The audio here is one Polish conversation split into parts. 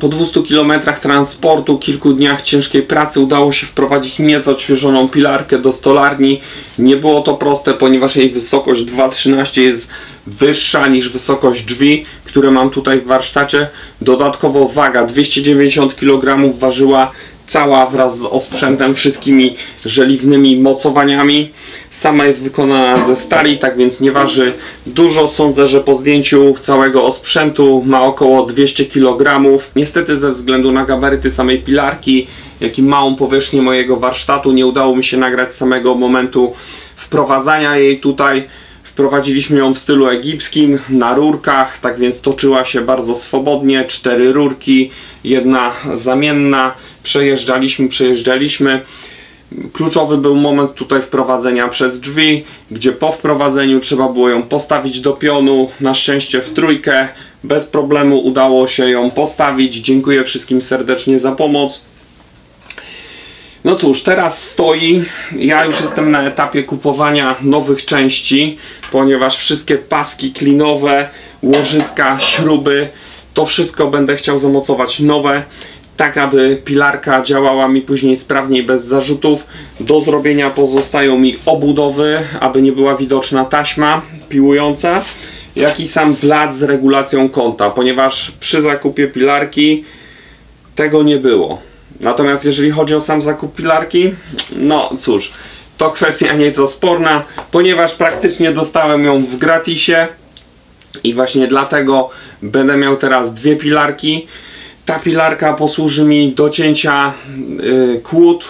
Po 200 km transportu, kilku dniach ciężkiej pracy udało się wprowadzić nieco odświeżoną pilarkę do stolarni. Nie było to proste, ponieważ jej wysokość 2,13 jest wyższa niż wysokość drzwi, które mam tutaj w warsztacie. Dodatkowo waga 290 kg ważyła cała wraz z osprzętem, wszystkimi żeliwnymi mocowaniami. Sama jest wykonana ze stali, tak więc nie waży dużo. Sądzę, że po zdjęciu całego osprzętu ma około 200 kg. Niestety ze względu na gabaryty samej pilarki, jak i małą powierzchnię mojego warsztatu, nie udało mi się nagrać samego momentu wprowadzania jej tutaj. Wprowadziliśmy ją w stylu egipskim, na rurkach, tak więc toczyła się bardzo swobodnie. 4 rurki, jedna zamienna. Przejeżdżaliśmy. Kluczowy był moment tutaj wprowadzenia przez drzwi, gdzie po wprowadzeniu trzeba było ją postawić do pionu. Na szczęście w trójkę bez problemu udało się ją postawić. Dziękuję wszystkim serdecznie za pomoc. No cóż, teraz stoi. Ja już jestem na etapie kupowania nowych części, ponieważ wszystkie paski klinowe, łożyska, śruby, to wszystko będę chciał zamocować nowe, tak aby pilarka działała mi później sprawniej, bez zarzutów. Do zrobienia pozostają mi obudowy, aby nie była widoczna taśma piłująca, jak i sam blat z regulacją kąta, ponieważ przy zakupie pilarki tego nie było. Natomiast jeżeli chodzi o sam zakup pilarki, no cóż, to kwestia nieco sporna, ponieważ praktycznie dostałem ją w gratisie i właśnie dlatego będę miał teraz 2 pilarki. Ta pilarka posłuży mi do cięcia kłód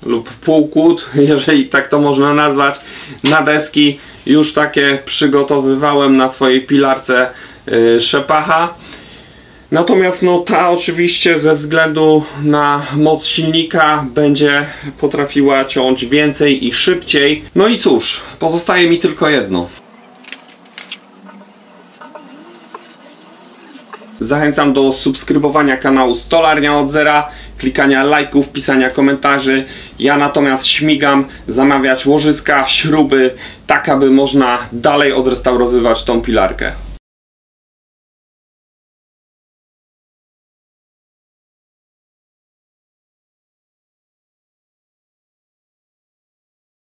lub półkłód, jeżeli tak to można nazwać, na deski. Już takie przygotowywałem na swojej pilarce Szepacha. Natomiast no, ta oczywiście ze względu na moc silnika będzie potrafiła ciąć więcej i szybciej. No i cóż, pozostaje mi tylko jedno. Zachęcam do subskrybowania kanału Stolarnia od zera, klikania lajków, pisania komentarzy. Ja natomiast śmigam zamawiać łożyska, śruby, tak aby można dalej odrestaurowywać tą pilarkę.